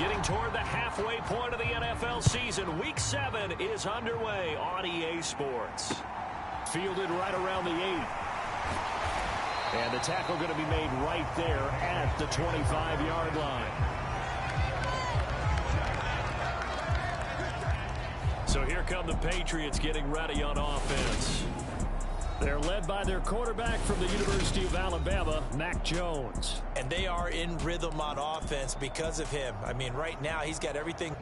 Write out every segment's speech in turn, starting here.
Getting toward the halfway point of the NFL season. Week 7 is underway on EA Sports. Fielded right around the 8. And the tackle going to be made right there at the 25-yard line. So here come the Patriots getting ready on offense. They're led by their quarterback from the University of Alabama, Mac Jones. And they are in rhythm on offense because of him. I mean, right now he's got everything.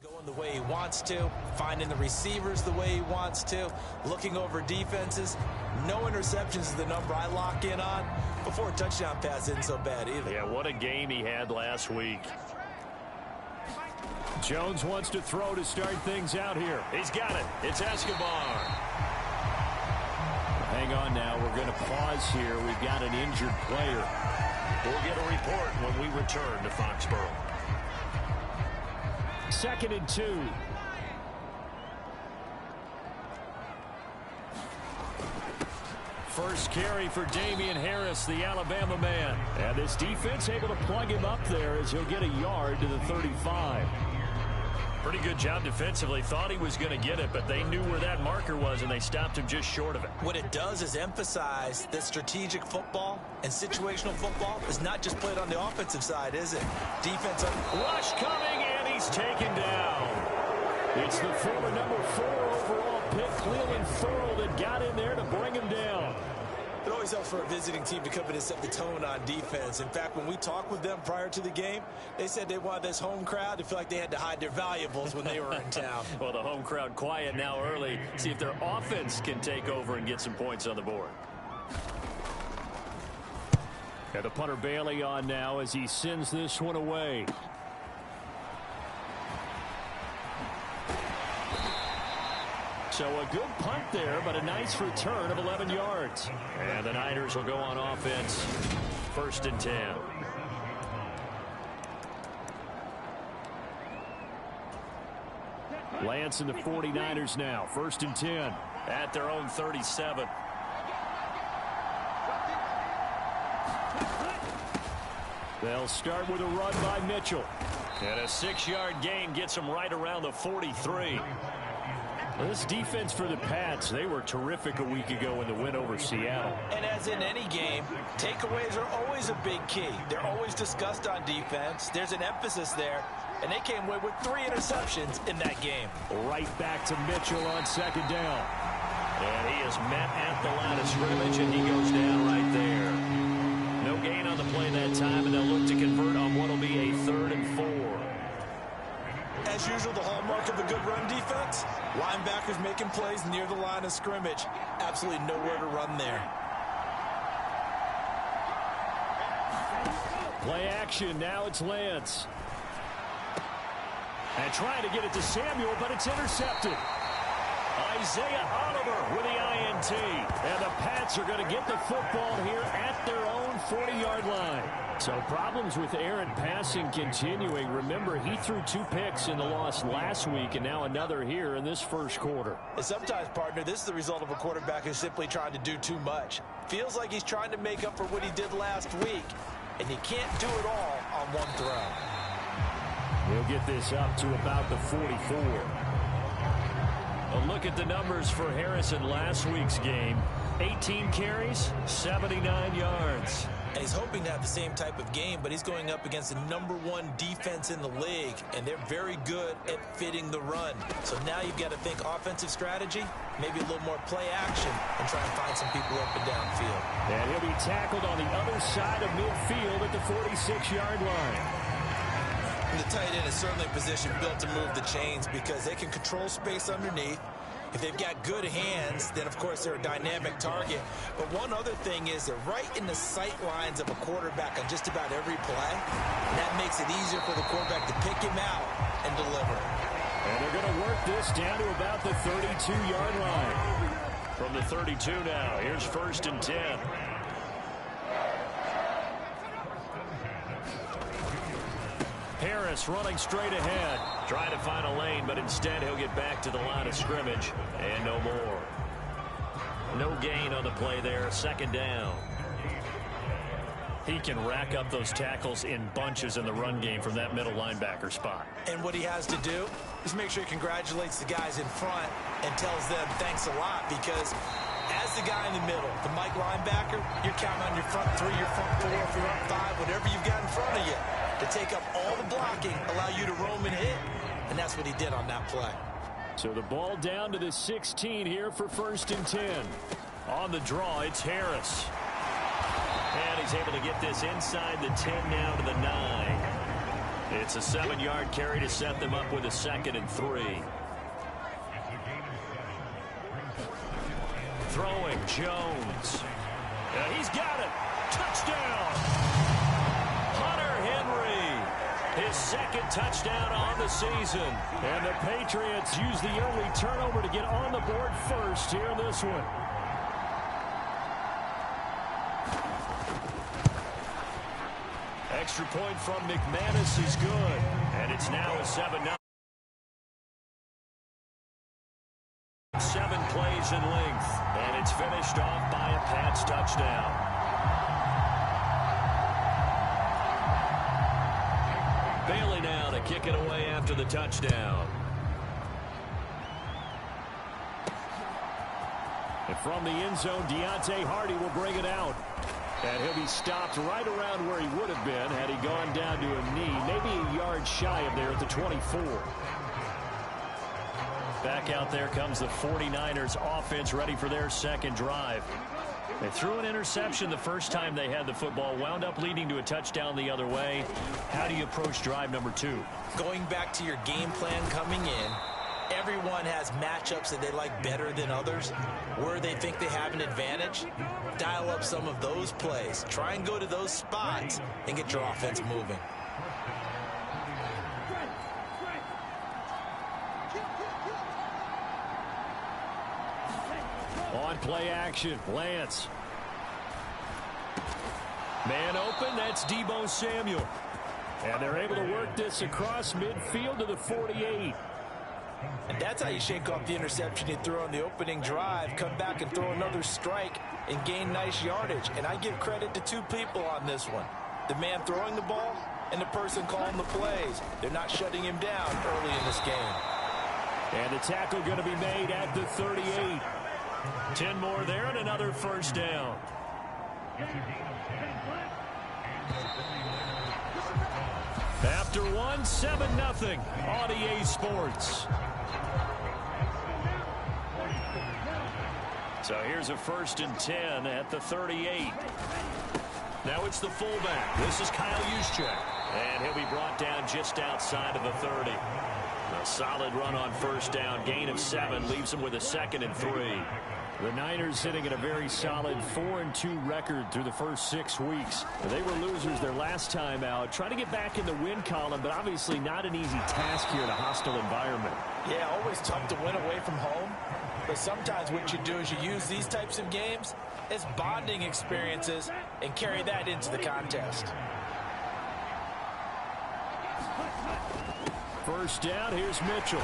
Going the way he wants to, finding the receivers the way he wants to, looking over defenses. No interceptions is the number I lock in on. Before a touchdown pass isn't so bad either. Yeah, what a game he had last week. Jones wants to throw to start things out here. He's got it. It's Escobar. Hang on now. We're going to pause here. We've got an injured player. We'll get a report when we return to Foxborough. 2nd and 2. First carry for Damian Harris, the Alabama man. And this defense able to plug him up there as he'll get a yard to the 35. Pretty good job defensively. Thought he was going to get it, but they knew where that marker was, and they stopped him just short of it. What it does is emphasize that strategic football and situational football is not just played on the offensive side, is it? Defense. Rush coming, and he's taken down. It's the former number 4 overall pick, Cleveland Thurl, that got in there to bring him down. It always helps for a visiting team to come in and set the tone on defense. In fact, when we talked with them prior to the game, they said they wanted this home crowd to feel like they had to hide their valuables when they were in town. Well, the home crowd quiet now early. See if their offense can take over and get some points on the board. And the punter Bailey on now as he sends this one away. So a good punt there, but a nice return of 11 yards. And the Niners will go on offense. 1st and 10. Lance and the 49ers now. 1st and 10 at their own 37. They'll start with a run by Mitchell. And a 6-yard gain gets them right around the 43. This defense for the Pats, they were terrific a week ago in the win over Seattle. And as in any game, takeaways are always a big key. They're always discussed on defense. There's an emphasis there. And they came away with 3 interceptions in that game. Right back to Mitchell on 2nd down. And he is met at the line of scrimmage, and he goes down right there. No gain on the play that time, and they'll look to convert on what will be a 3rd and 4. As usual, the hallmark of a good run defense, linebackers making plays near the line of scrimmage. Absolutely nowhere to run there. Play action. Now it's Lance. And trying to get it to Samuel, but it's intercepted. Isaiah Oliver with the INT. And the Pats are going to get the football here at their own 40-yard line. So problems with Aaron passing continuing. Remember, he threw 2 picks in the loss last week, and now another here in this first quarter. And sometimes, partner, this is the result of a quarterback who's simply trying to do too much. Feels like he's trying to make up for what he did last week, and you can't do it all on one throw. He'll get this up to about the 44. A look at the numbers for Harris in last week's game. 18 carries, 79 yards. And he's hoping to have the same type of game, but he's going up against the #1 defense in the league, and they're very good at fitting the run. So now you've got to think offensive strategy, maybe a little more play action, and try and find some people up and downfield. And he'll be tackled on the other side of midfield at the 46-yard line. And the tight end is certainly a position built to move the chains because they can control space underneath. If they've got good hands, then, of course, they're a dynamic target. But one other thing is they're right in the sight lines of a quarterback on just about every play. And that makes it easier for the quarterback to pick him out and deliver. And they're going to work this down to about the 32-yard line. From the 32 now, here's 1st and 10. Harris running straight ahead. Trying to find a lane, but instead he'll get back to the line of scrimmage. And no more. No gain on the play there. 2nd down. He can rack up those tackles in bunches in the run game from that middle linebacker spot. And what he has to do is make sure he congratulates the guys in front and tells them thanks a lot, because as the guy in the middle, the Mike linebacker, you're counting on your front 3, your front 4, if you're up 5, whatever you've got in front of you to take up all the blocking, allow you to roam and hit. And that's what he did on that play. So the ball down to the 16 here for 1st and 10. On the draw, it's Harris. And he's able to get this inside the 10 now to the 9. It's a 7-yard carry to set them up with a 2nd and 3. Throwing, Jones. He's got it. Touchdown. His 2nd touchdown on the season. And the Patriots use the early turnover to get on the board first here in this one. Extra point from McManus is good. And it's now a 7-0. 7 plays in length. And it's finished off by a Pats touchdown. Bailey now to kick it away after the touchdown. And from the end zone, Deontay Hardy will bring it out. And he'll be stopped right around where he would have been had he gone down to a knee, maybe a yard shy of there at the 24. Back out there comes the 49ers offense, ready for their 2nd drive. They threw an interception the first time they had the football, wound up leading to a touchdown the other way. How do you approach drive number 2? Going back to your game plan coming in, everyone has matchups that they like better than others, where they think they have an advantage. Dial up some of those plays. Try and go to those spots and get your offense moving. On play action, Lance. Man open, that's Deebo Samuel. And they're able to work this across midfield to the 48. And that's how you shake off the interception you threw on the opening drive. Come back and throw another strike and gain nice yardage. And I give credit to 2 people on this one. The man throwing the ball and the person calling the plays. They're not shutting him down early in this game. And the tackle going to be made at the 38. 10 more there and another 1st down. After 1, 7-0 on EA Sports. So here's a 1st and 10 at the 38. Now it's the fullback. This is Kyle Juszczyk. And he'll be brought down just outside of the 30. A solid run on 1st down. Gain of 7 leaves him with a 2nd and 3. The Niners sitting at a very solid 4-2 record through the first 6 weeks. They were losers their last time out. Trying to get back in the win column, but obviously not an easy task here in a hostile environment. Yeah, always tough to win away from home. But sometimes what you do is you use these types of games as bonding experiences and carry that into the contest. 1st down, here's Mitchell.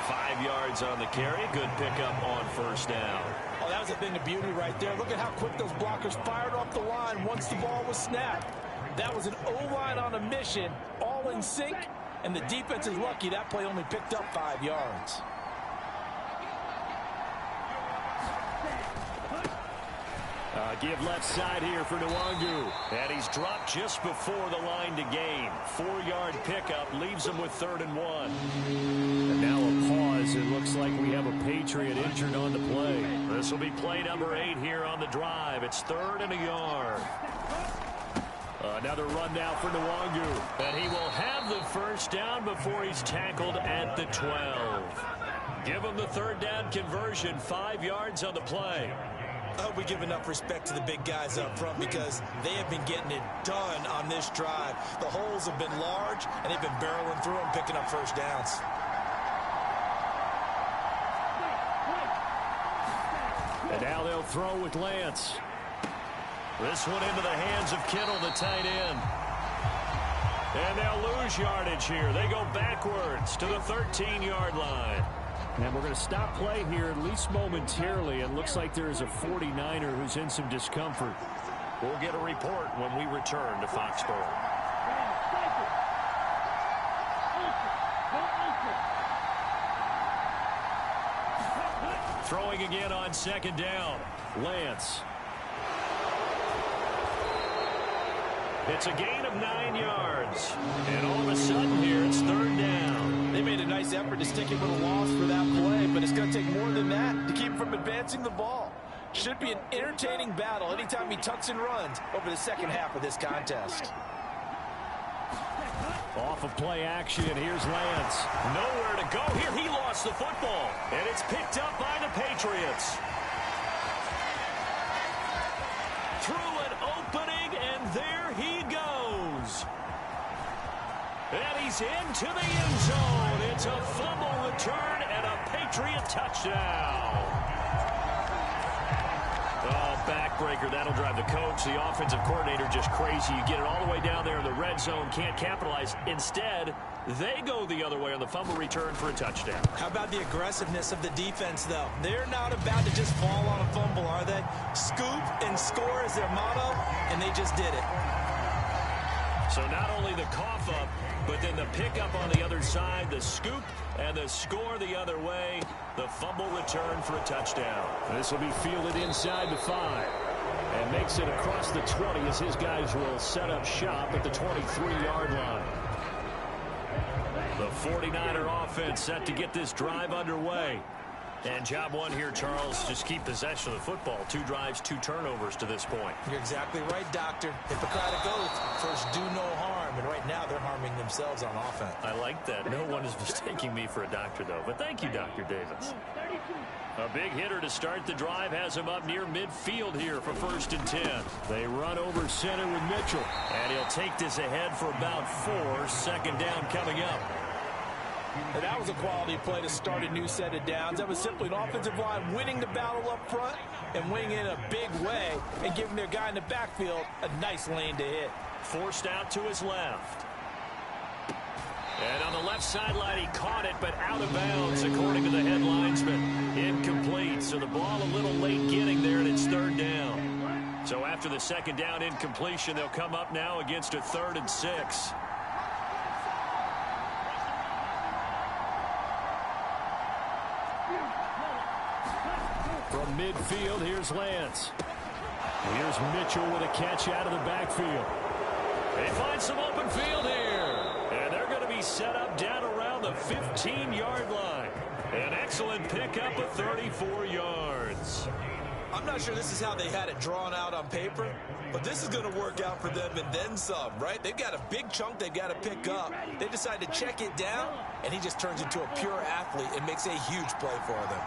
5 yards on the carry. Good pickup on 1st down. Oh, that was a thing of beauty right there. Look at how quick those blockers fired off the line once the ball was snapped. That was an O-line on a mission. All all in sync, and the defense is lucky that play only picked up 5 yards. Give left side here for Nwangu. And he's dropped just before the line to gain. 4-yard pickup leaves him with 3rd and 1. And now a pause. It looks like we have a Patriot injured on the play. This will be play number 8 here on the drive. It's 3rd and a yard. Another run now for Nwangu. And he will have the first down before he's tackled at the 12. Give him the 3rd down conversion. 5 yards on the play. I hope we give enough respect to the big guys up front because they have been getting it done on this drive. The holes have been large, and they've been barreling through them, picking up first downs. And now they'll throw with Lance. This one into the hands of Kittle, the tight end. And they'll lose yardage here. They go backwards to the 13-yard line. And we're going to stop play here at least momentarily. It looks like there is a 49er who's in some discomfort. We'll get a report when we return to Foxborough. Throwing again on 2nd down. Lance. It's a gain of 9 yards. And all of a sudden here, it's 3rd down. They made a nice effort to stick it with a loss for that play, but it's going to take more than that to keep him from advancing the ball. Should be an entertaining battle anytime he tucks and runs over the second half of this contest. Off of play action, here's Lance. Nowhere to go here. He lost the football, and it's picked up by the Patriots. Through an opening, and there he goes. And he's into the end zone. It's a fumble return and a Patriot touchdown. Oh, backbreaker. That'll drive the coach, the offensive coordinator, just crazy. You get it all the way down there in the red zone, can't capitalize. Instead, they go the other way on the fumble return for a touchdown. How about the aggressiveness of the defense, though? They're not about to just fall on a fumble, are they? Scoop and score is their motto, and they just did it. So not only the cough up, but then the pickup on the other side, the scoop, and the score the other way. The fumble return for a touchdown. This will be fielded inside the 5. And makes it across the 20 as his guys will set up shop at the 23-yard line. The 49er offense set to get this drive underway. And job one here, Charles, just keep possession of the football. 2 drives, 2 turnovers to this point. You're exactly right, Doctor. Hippocratic oath, first do no harm. And right now they're harming themselves on offense. I like that. No one is mistaking me for a doctor, though. But thank you, Dr. Davis. A big hitter to start the drive has him up near midfield here for 1st and 10. They run over center with Mitchell. And he'll take this ahead for about 4. 2nd down coming up. And that was a quality play to start a new set of downs. That was simply an offensive line winning the battle up front and winning in a big way and giving their guy in the backfield a nice lane to hit. Forced out to his left. And on the left sideline, he caught it, but out of bounds, according to the head linesman. Incomplete, so the ball a little late getting there, and it's 3rd down. So after the 2nd down incompletion, they'll come up now against a 3rd and 6. From midfield, here's Lance. Here's Mitchell with a catch out of the backfield. They find some open field here. And they're going to be set up down around the 15-yard line. An excellent pickup of 34 yards. I'm not sure this is how they had it drawn out on paper, but this is going to work out for them and then some, right? They've got a big chunk they've got to pick up. They decide to check it down, and he just turns into a pure athlete and makes a huge play for them.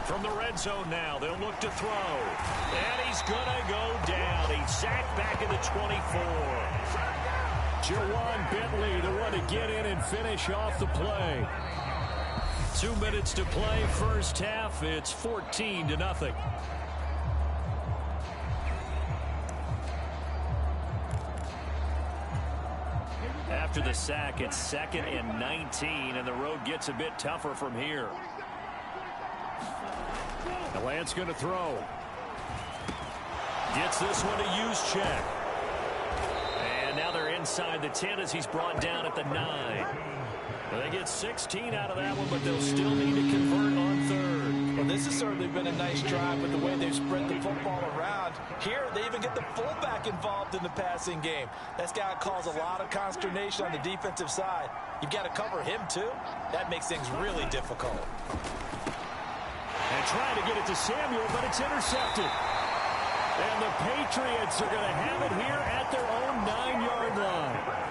From the red zone now, they'll look to throw. And he's going to go down. He's sacked back at the 24. Jawan Bentley, the one to get in and finish off the play. 2 minutes to play, first half. It's 14-0. After the sack, it's 2nd and 19, and the road gets a bit tougher from here. The Lance going to throw. Gets this one to use check. now they're inside the 10 as he's brought down at the 9. They get 16 out of that one, but they'll still need to convert on third. Well, this has certainly been a nice drive with the way they've spread the football around. Here, they even get the fullback involved in the passing game. That's got to cause a lot of consternation on the defensive side. You've got to cover him, too. That makes things really difficult. And trying to get it to Samuel, but it's intercepted. And the Patriots are going to have it here at their own 9-yard line.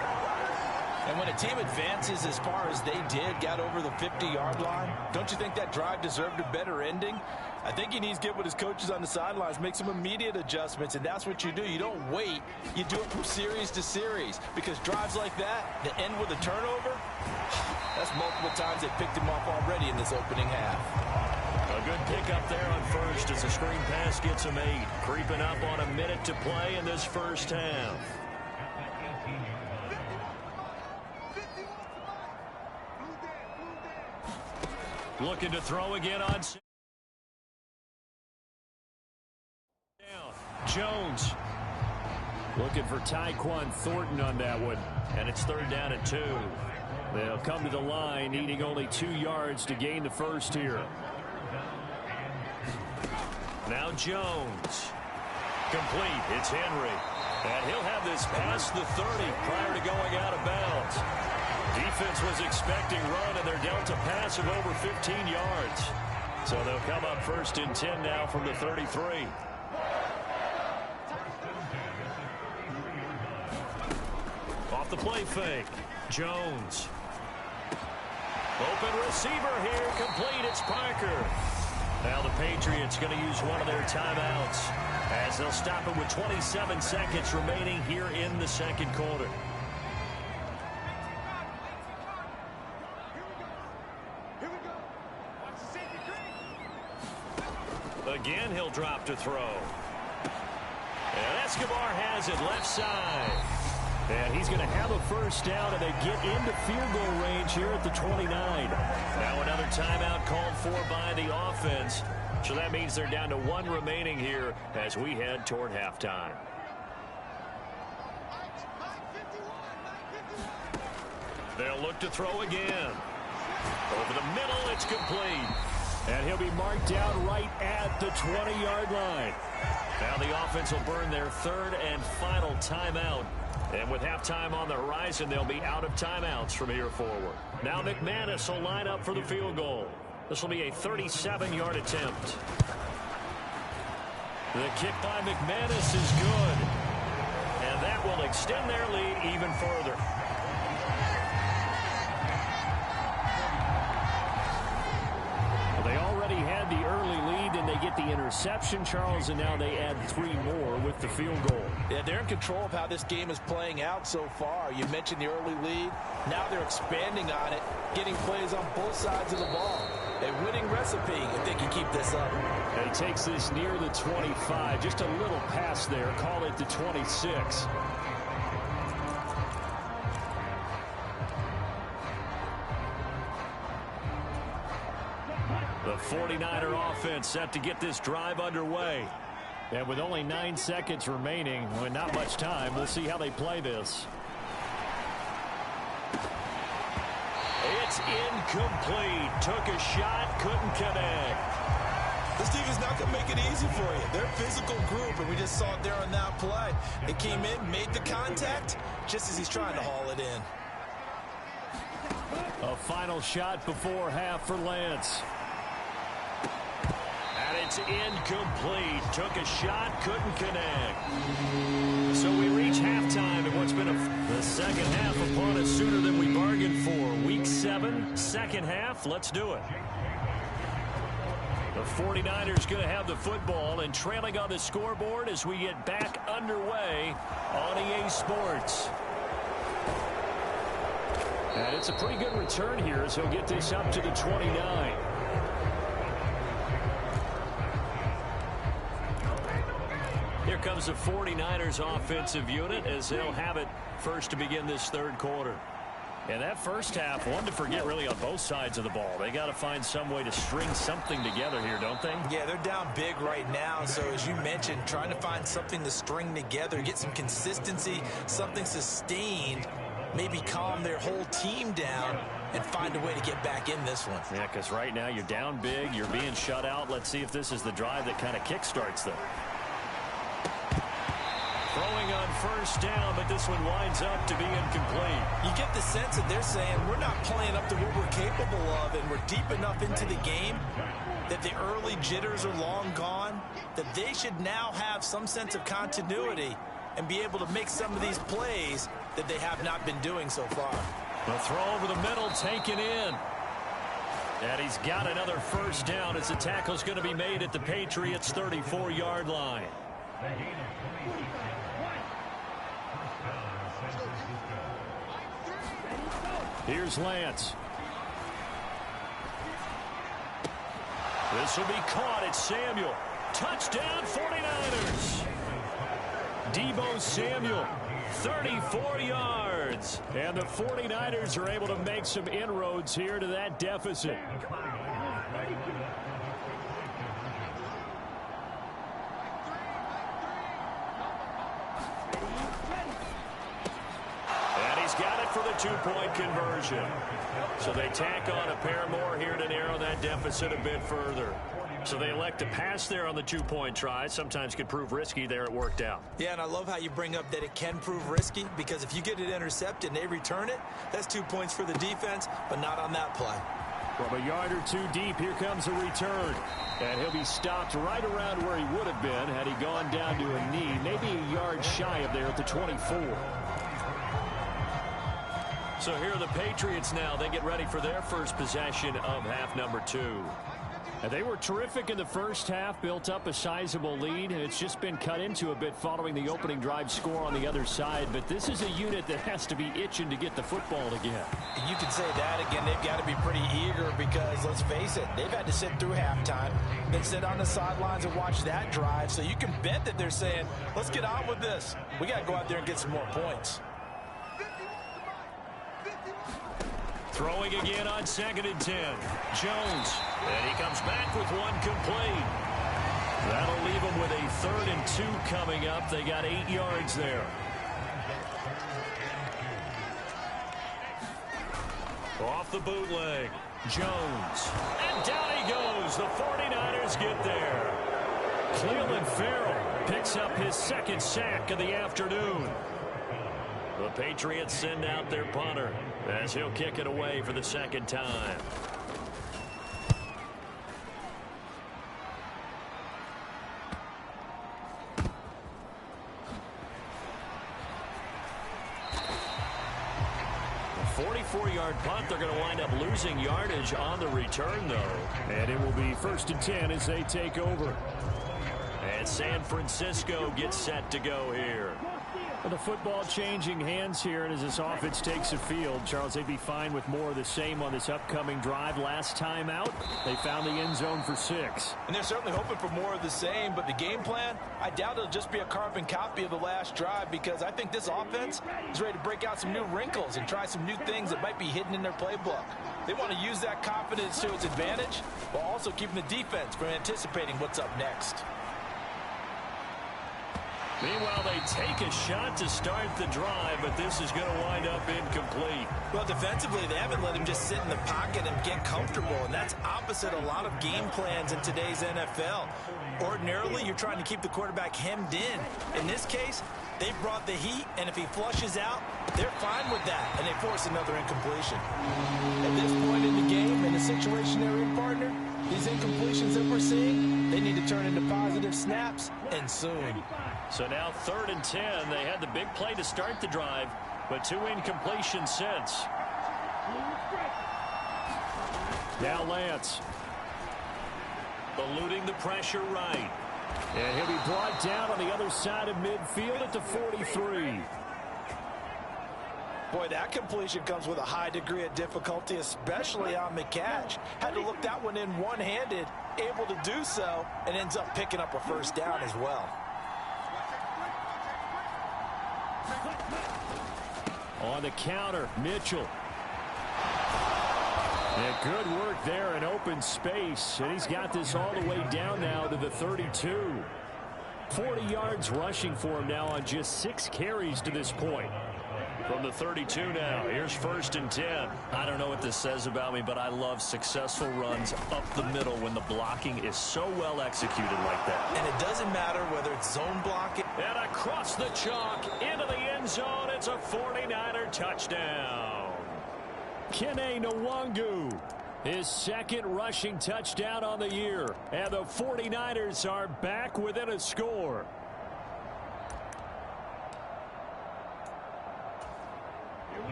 And when a team advances as far as they did, got over the 50-yard line, don't you think that drive deserved a better ending? I think he needs to get with his coaches on the sidelines, make some immediate adjustments, and that's what you do. You don't wait. You do it from series to series, because drives like that, that end with a turnover, that's multiple times they picked him off already in this opening half. A good pickup there on first as the screen pass gets him 8. Creeping up on a minute to play in this first half. Looking to throw again on down. Jones looking for Tyquan Thornton on that one, and it's 3rd down and 2. They'll come to the line needing only 2 yards to gain the first here. Now Jones. Complete. It's Henry. And he'll have this past the 30 prior to going out of bounds. Defense was expecting run, and they're dealt a pass of over 15 yards. So they'll come up 1st and 10 now from the 33. Off the play fake. Jones. Open receiver here. Complete. It's Parker. Now the Patriots going to use one of their timeouts as they'll stop it with 27 seconds remaining here in the second quarter. Again, he'll drop to throw. And Escobar has it left side. And he's going to have a first down, and they get into field goal range here at the 29. Now another timeout called for by the offense. So that means they're down to 1 remaining here as we head toward halftime. They'll look to throw again. Over the middle, it's complete. And he'll be marked down right at the 20-yard line. Now the offense will burn their 3rd and final timeout. And with halftime on the horizon, they'll be out of timeouts from here forward. Now McManus will line up for the field goal. This will be a 37-yard attempt. The kick by McManus is good. And that will extend their lead even further. They already had the early lead, and they get the interception, Charles, and now they add 3 more with the field goal. Yeah, they're in control of how this game is playing out so far. You mentioned the early lead. Now they're expanding on it, getting plays on both sides of the ball. A winning recipe if they can keep this up. And he takes this near the 25, just a little pass there. Call it the 26. The 49er offense set to get this drive underway. And with only 9 seconds remaining, with not much time, we'll see how they play this. It's incomplete. Took a shot, couldn't connect. This defense not going to make it easy for you. They're a physical group, and we just saw it there on that play. It came in, made the contact, just as he's trying to haul it in. A final shot before half for Lance. And it's incomplete. Took a shot, couldn't connect. So we reach halftime in what's been the second half upon us sooner than we bargained for. Week 7, second half. Let's do it. The 49ers going to have the football and trailing on the scoreboard as we get back underway on EA Sports. And it's a pretty good return here as he'll get this up to the 29. Here comes the 49ers offensive unit as they'll have it first to begin this third quarter. And that first half, one to forget really on both sides of the ball. They got to find some way to string something together here, don't they? Yeah, they're down big right now. So as you mentioned, trying to find something to string together, get some consistency, something sustained, maybe calm their whole team down and find a way to get back in this one. Yeah, because right now you're down big, you're being shut out. Let's see if this is the drive that kind of kickstarts them. Throwing on first down, but this one winds up to be incomplete. You get the sense that they're saying we're not playing up to what we're capable of, and we're deep enough into the game that the early jitters are long gone, that they should now have some sense of continuity and be able to make some of these plays that they have not been doing so far. The throw over the middle taken in. And he's got another first down as the tackle's going to be made at the Patriots' 34-yard line. Here's Lance. This will be caught. It's Samuel. Touchdown 49ers. Deebo Samuel, 34 yards. And the 49ers are able to make some inroads here to that deficit. Got it for the two-point conversion. So they tack on a pair more here to narrow that deficit a bit further. So they elect to pass there on the two-point try. Sometimes could prove risky there. It worked out. Yeah, and I love how you bring up that it can prove risky, because if you get it intercepted and they return it, that's 2 points for the defense, but not on that play. From a yard or two deep, here comes a return. And he'll be stopped right around where he would have been had he gone down to a knee, maybe a yard shy of there at the 24. So here are the Patriots now. They get ready for their first possession of half number 2. And they were terrific in the first half, built up a sizable lead, and it's just been cut into a bit following the opening drive score on the other side. But this is a unit that has to be itching to get the football again. You can say that again. They've got to be pretty eager because, let's face it, they've had to sit through halftime, then sit on the sidelines and watch that drive. So you can bet that they're saying, let's get on with this. We got to go out there and get some more points. Throwing again on 2nd and 10. Jones. And he comes back with one complete. That'll leave them with a 3rd and 2 coming up. They got 8 yards there. Off the bootleg. Jones. And down he goes. The 49ers get there. Cleveland Farrell picks up his 2nd sack of the afternoon. The Patriots send out their punter as he'll kick it away for the 2nd time. A 44-yard punt. They're going to wind up losing yardage on the return, though. And it will be 1st and 10 as they take over. And San Francisco gets set to go here. The football changing hands here, and as this offense takes the field, Charles, they'd be fine with more of the same on this upcoming drive. Last time out, they found the end zone for 6. And they're certainly hoping for more of the same, but the game plan, I doubt it'll just be a carbon copy of the last drive, because I think this offense is ready to break out some new wrinkles and try some new things that might be hidden in their playbook. They want to use that confidence to its advantage, while also keeping the defense from anticipating what's up next. Meanwhile, they take a shot to start the drive, but this is going to wind up incomplete. Well, defensively, they haven't let him just sit in the pocket and get comfortable, and that's opposite a lot of game plans in today's NFL. Ordinarily, you're trying to keep the quarterback hemmed in. In this case, they brought the heat, and if he flushes out, they're fine with that, and they force another incompletion. At this point in the game, in the situation they're in, partner, these incompletions that we're seeing, they need to turn into positive snaps, and soon. So now 3rd and 10. They had the big play to start the drive, but 2 incompletions since. Now Lance. Eluding the pressure right. And he'll be brought down on the other side of midfield at the 43. Boy, that completion comes with a high degree of difficulty, especially on the catch. Had to look that one in one-handed, able to do so, and ends up picking up a 1st down as well. On the counter, Mitchell. And good work there in open space. And he's got this all the way down now to the 32. 40 yards rushing for him now on just 6 carries to this point. From the 32 now, here's 1st and 10. I don't know what this says about me, but I love successful runs up the middle when the blocking is so well executed like that. And it doesn't matter whether it's zone blocking. And across the chalk, into the end zone, it's a 49er touchdown. Kene Nwangu, his 2nd rushing touchdown on the year. And the 49ers are back within a score.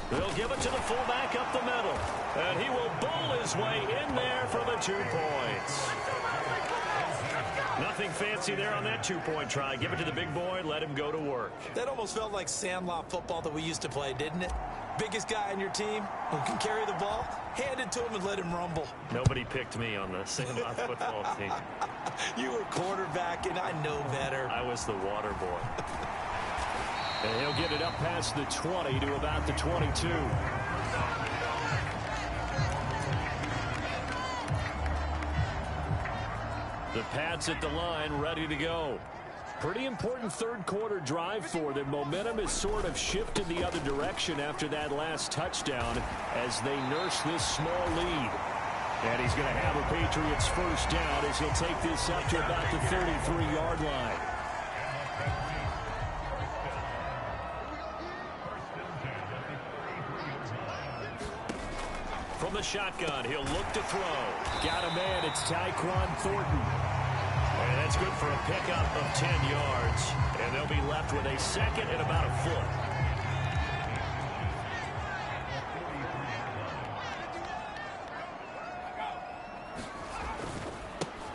They'll give it to the fullback up the middle. And he will bowl his way in there for the 2 points. Nothing fancy there on that 2-point try. Give it to the big boy, let him go to work. That almost felt like sandlot football that we used to play, didn't it? Biggest guy on your team who can carry the ball, hand it to him and let him rumble. Nobody picked me on the sandlot football team. You were quarterback, and I know better. I was the water boy. And he'll get it up past the 20 to about the 22. The Pats at the line, ready to go. Pretty important 3rd quarter drive for them. Momentum has sort of shifted the other direction after that last touchdown as they nurse this small lead. And he's going to have a Patriots 1st down as he'll take this up to about the 33-yard line. From the shotgun, he'll look to throw. Got a man, it's Tyquan Thornton. And that's good for a pickup of 10 yards. And they'll be left with a 2nd and about a foot.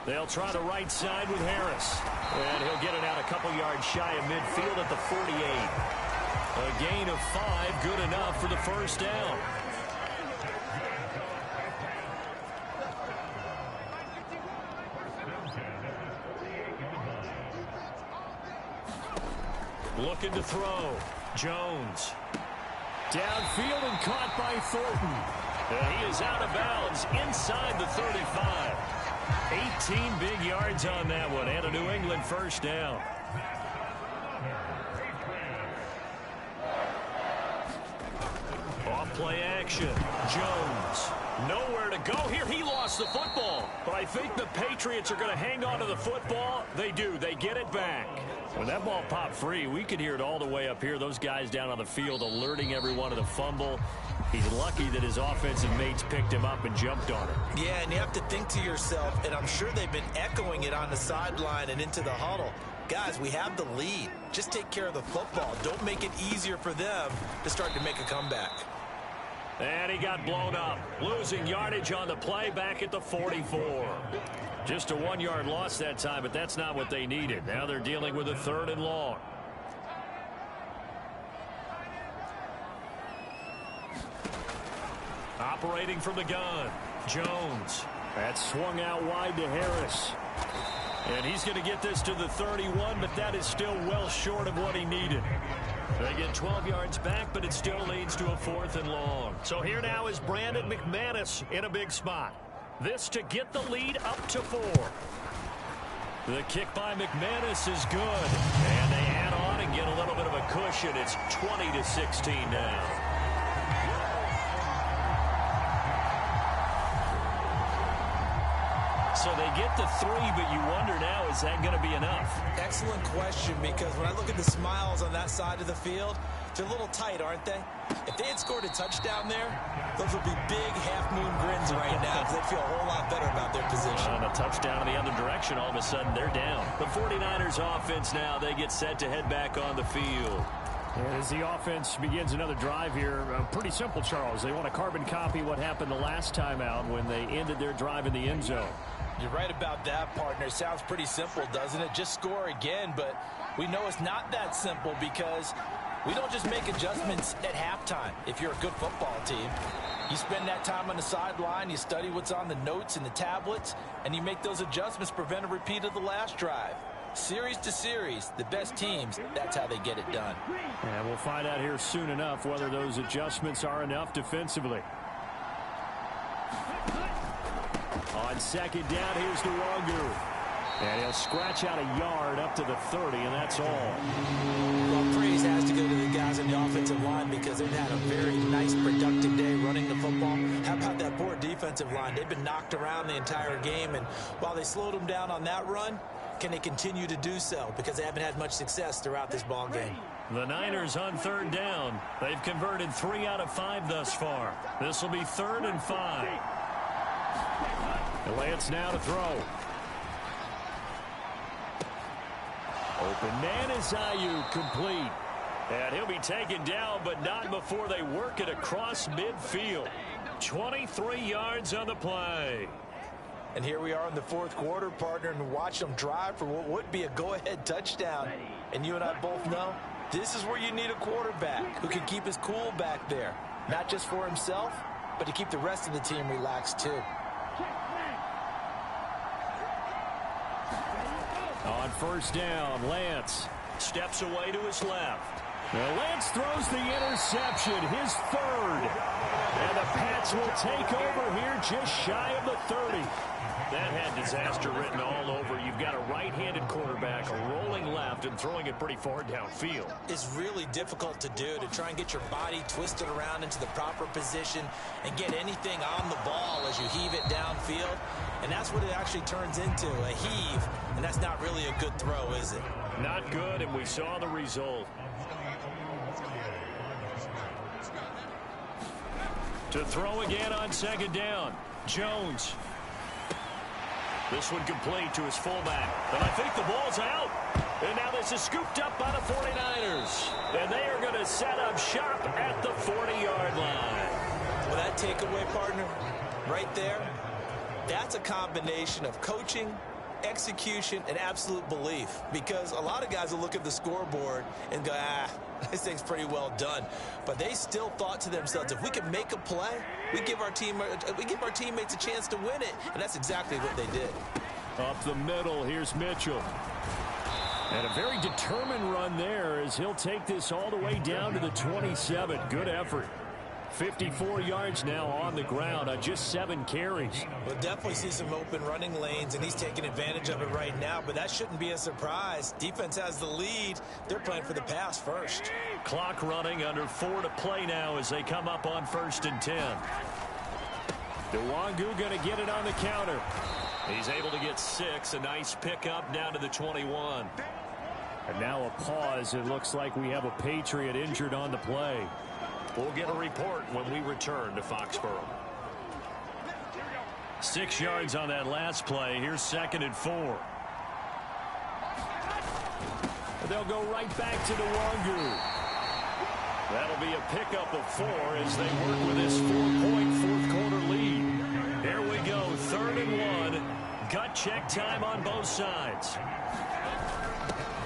They'll try the right side with Harris. And he'll get it out a couple yards shy of midfield at the 48. A gain of 5, good enough for the 1st down. Looking to throw. Jones. Downfield and caught by Thornton. He is out of bounds inside the 35. 18 big yards on that one, and a New England 1st down. Off play action. Jones. Nowhere to go here. He lost the football. But I think the Patriots are going to hang on to the football. They do. They get it back. When that ball popped free, we could hear it all the way up here. Those guys down on the field alerting everyone of the fumble. He's lucky that his offensive mates picked him up and jumped on it. Yeah, and you have to think to yourself, and I'm sure they've been echoing it on the sideline and into the huddle. Guys, we have the lead. Just take care of the football. Don't make it easier for them to start to make a comeback. And he got blown up. Losing yardage on the play back at the 44. Just a 1-yard loss that time, but that's not what they needed. Now they're dealing with a 3rd and long. Operating from the gun. Jones. That's swung out wide to Harris. And he's going to get this to the 31, but that is still well short of what he needed. They get 12 yards back, but it still leads to a 4th and long. So here now is Brandon McManus in a big spot. This to get the lead up to 4. The kick by McManus is good. And they add on and get a little bit of a cushion. It's 20-16 now. So they get the 3, but you wonder now, is that going to be enough? Excellent question, because when I look at the smiles on that side of the field, they're a little tight, aren't they? If they had scored a touchdown there, those would be big half-moon grins right now, because they'd feel a whole lot better about their position. And a touchdown in the other direction, all of a sudden they're down. The 49ers offense now, they get set to head back on the field. As the offense begins another drive here, pretty simple, Charles. They want to carbon copy what happened the last time out when they ended their drive in the end zone. You're right about that, partner. Sounds pretty simple, doesn't it? Just score again, but we know it's not that simple because we don't just make adjustments at halftime if you're a good football team. You spend that time on the sideline, you study what's on the notes and the tablets, and you make those adjustments to prevent a repeat of the last drive. Series to series, the best teams, that's how they get it done. And we'll find out here soon enough whether those adjustments are enough defensively. On second down, here's Nwangu. And he'll scratch out a yard up to the 30, and that's all. Well, praise has to go to the guys on the offensive line because they've had a very nice, productive day running the football. How about that poor defensive line? They've been knocked around the entire game, and while they slowed them down on that run, can they continue to do so? Because they haven't had much success throughout this ball game. The Niners on third down. They've converted 3 out of 5 thus far. This will be 3rd and 5. Lance now to throw. Open man is Ayuk, complete. And he'll be taken down, but not before they work it across midfield. 23 yards on the play. And here we are in the 4th quarter, partner, and watch them drive for what would be a go-ahead touchdown. And you and I both know this is where you need a quarterback who can keep his cool back there. Not just for himself, but to keep the rest of the team relaxed too. On first down, Lance steps away to his left. Now Lance throws the interception, his 3rd. And the Pats will take over here just shy of the 30. That had disaster written all over. You've got a right-handed quarterback, a rolling left, and throwing it pretty far downfield. It's really difficult to do, to try and get your body twisted around into the proper position and get anything on the ball as you heave it downfield. And that's what it actually turns into, a heave. And that's not really a good throw, is it? Not good, and we saw the result. To throw again on second down, Jones. This one complete to his fullback. And I think the ball's out. And now this is scooped up by the 49ers. And they are going to set up shop at the 40-yard line. Well, that takeaway, partner, right there, that's a combination of coaching, execution, and absolute belief. Because a lot of guys will look at the scoreboard and go, this thing's pretty well done. But they still thought to themselves, if we can make a play, we give our teammates a chance to win it. And that's exactly what they did. Up the middle, here's Mitchell. And a very determined run there as he'll take this all the way down to the 27. Good effort. 54 yards now on the ground on just 7 carries. We'll definitely see some open running lanes, and he's taking advantage of it right now, but that shouldn't be a surprise. Defense has the lead. They're playing for the pass first. Clock running, under 4 to play now as they come up on 1st and 10. Nwangu going to get it on the counter. He's able to get 6. A nice pickup down to the 21. And now a pause. It looks like we have a Patriot injured on the play. We'll get a report when we return to Foxborough. 6 yards on that last play. Here's 2nd and 4. They'll go right back to Nwangu. That'll be a pickup of 4 as they work with this 4-point 4th quarter lead. Here we go, 3rd and 1. Gut check time on both sides.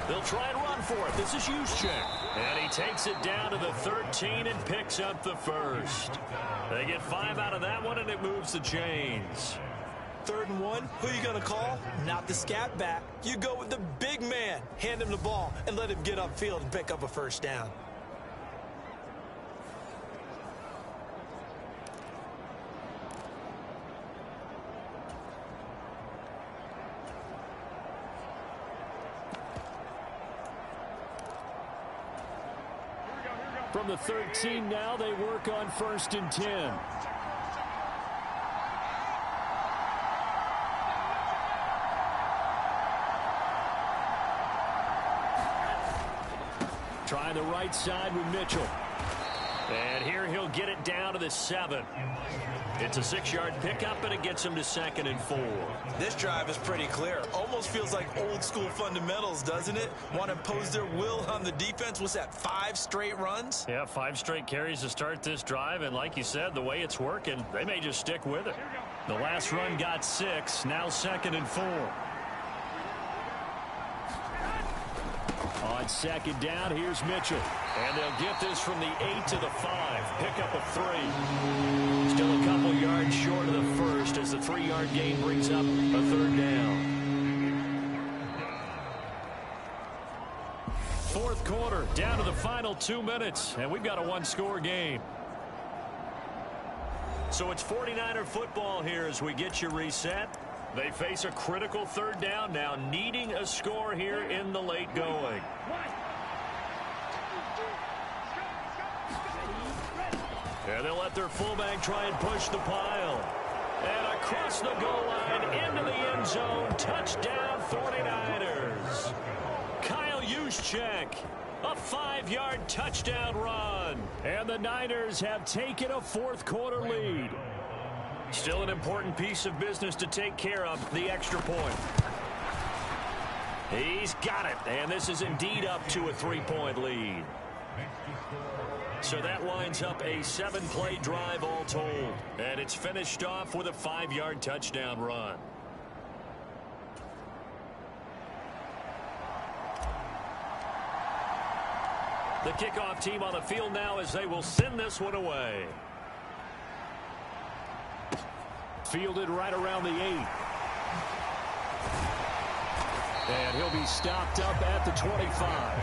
They'll try and run for it. This is Juszczyk. And he takes it down to the 13 and picks up the 1st. They get 5 out of that one, and it moves the chains. 3rd and 1, who are you going to call? Not the scat back. You go with the big man. Hand him the ball and let him get upfield and pick up a 1st down. From the 13 now, they work on 1st and 10. Trying the right side with Mitchell. And here he'll get it down to the 7. It's a 6-yard pickup, and it gets him to 2nd and 4. This drive is pretty clear. Almost feels like old school fundamentals, doesn't it? Want to impose their will on the defense. What's that, 5 straight runs? Yeah, 5 straight carries to start this drive. And like you said, the way it's working, they may just stick with it. The last run got 6. Now 2nd and 4. On 2nd down, here's Mitchell. And they'll get this from the 8 to the 5. Pickup of 3. Still a couple yards short of the 1st as the 3-yard gain brings up a 3rd down. fourth quarter, down to the final 2 minutes, and we've got a one-score game. So it's 49er football here as we get you reset. They face a critical third down now, needing a score here in the late going. And they'll let their fullback try and push the pile. And across the goal line, into the end zone, touchdown 49ers. Kyle Juszczyk, a 5-yard touchdown run. And the Niners have taken a fourth quarter lead. Still an important piece of business to take care of, the extra point. He's got it, and this is indeed up to a 3-point lead. So that winds up a 7-play drive all told. And it's finished off with a 5-yard touchdown run. The kickoff team on the field now as they will send this one away. Fielded right around the 8. And he'll be stopped up at the 25.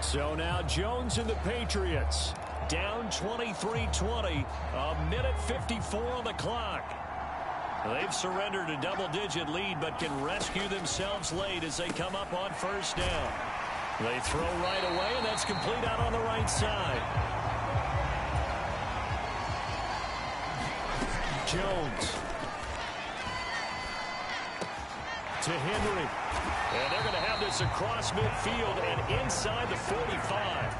So now Jones and the Patriots down 23-20, a minute 54 on the clock. They've surrendered a double-digit lead but can rescue themselves late as they come up on first down. They throw right away, and that's complete out on the right side. Jones to Henry. And they're going to have this across midfield and inside the 45.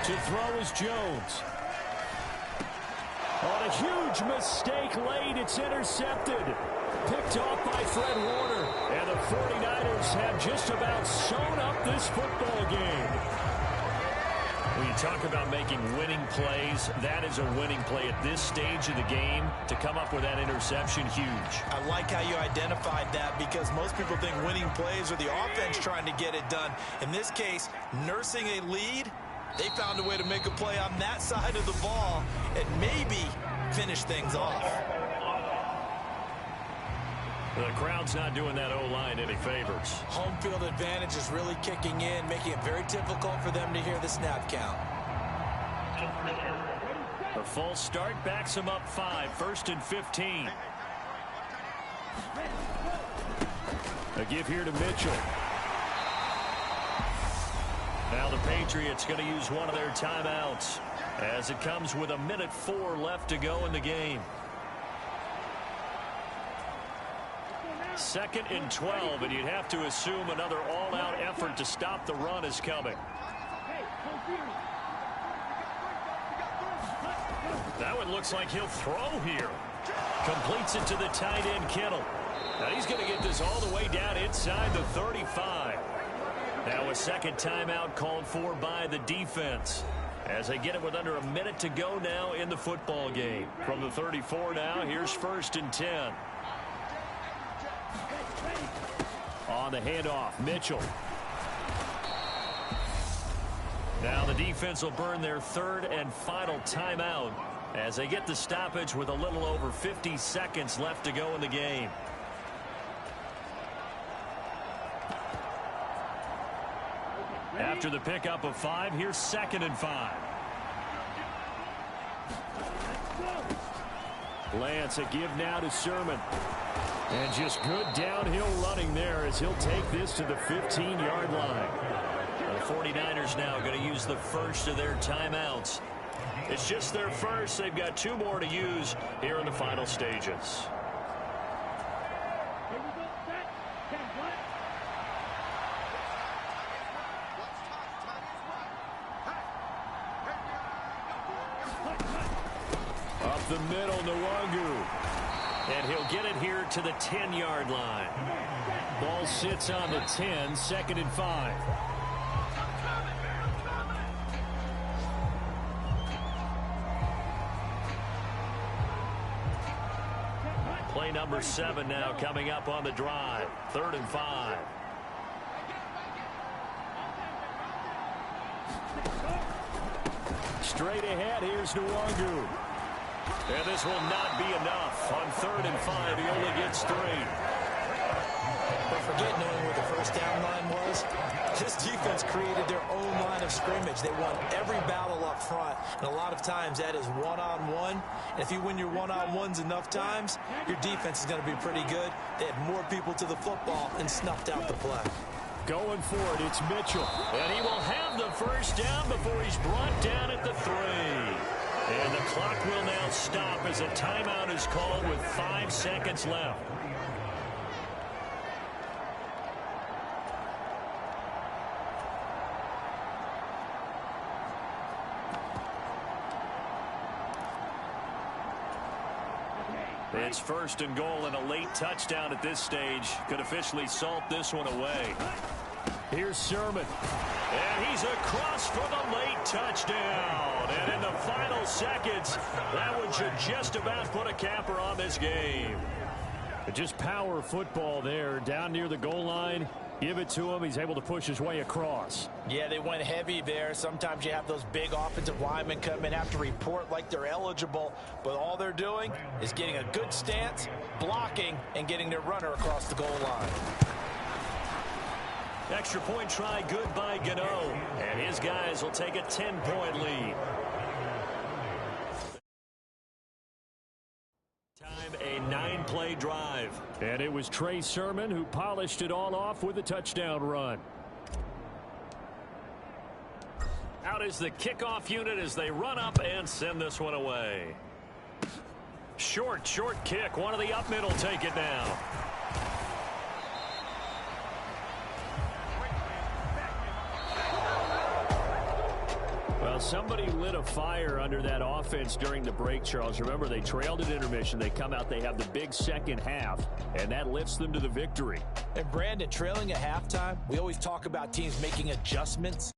To throw is Jones. On a huge mistake late, it's intercepted. Picked off by Fred Warner. And the 49ers have just about sewn up this football game. When you talk about making winning plays, that is a winning play at this stage of the game. To come up with that interception, huge. I like how you identified that because most people think winning plays are the offense trying to get it done. In this case, nursing a lead, they found a way to make a play on that side of the ball and maybe finish things off. The crowd's not doing that O-line any favors. Home field advantage is really kicking in, making it very difficult for them to hear the snap count. The false start backs them up 5, 1st and 15. A give here to Mitchell. Now the Patriots going to use one of their timeouts as it comes with a minute 4 left to go in the game. 2nd and 12, and you'd have to assume another all-out effort to stop the run is coming. That one looks like he'll throw here. Completes it to the tight end, Kittle. Now he's going to get this all the way down inside the 35. Now a second timeout called for by the defense as they get it with under a minute to go now in the football game. From the 34 now, here's 1st and 10. On the handoff, Mitchell. Now the defense will burn their 3rd and final timeout as they get the stoppage with a little over 50 seconds left to go in the game. After the pickup of 5, here's 2nd and 5. Lance, a give now to Sermon. And just good downhill running there as he'll take this to the 15-yard line. The 49ers now going to use the first of their timeouts. It's just their first. They've got 2 more to use here in the final stages. Up the middle, Nwangu. And he'll get it here to the 10-yard line. Ball sits on the 10, 2nd and 5. Play number 7 now coming up on the drive. 3rd and 5. Straight ahead, here's Nwangu. And this will not be enough. On 3rd and 5, he only gets 3. But forget knowing where the first down line was. This defense created their own line of scrimmage. They won every battle up front, and a lot of times that is one-on-one. And if you win your one-on-ones enough times, your defense is going to be pretty good. They had more people to the football and snuffed out the play. Going for it, it's Mitchell. And he will have the first down before he's brought down at the 3. And the clock will now stop as a timeout is called with 5 seconds left. It's 1st and goal, and a late touchdown at this stage could officially salt this one away. Here's Sherman. And he's across for the late touchdown. And in the final seconds, that one should just about put a capper on this game. Just power football there, down near the goal line. Give it to him. He's able to push his way across. Yeah, they went heavy there. Sometimes you have those big offensive linemen come in, have to report like they're eligible, but all they're doing is getting a good stance, blocking, and getting their runner across the goal line. Extra point try good by Gano. And his guys will take a 10-point lead. Time a 9-play drive. And it was Trey Sermon who polished it all off with a touchdown run. Out is the kickoff unit as they run up and send this one away. Short kick. One of the up middle take it down. Well, somebody lit a fire under that offense during the break, Charles. Remember, they trailed at intermission. They come out, they have the big second half, and that lifts them to the victory. And, Brandon, trailing at halftime, we always talk about teams making adjustments.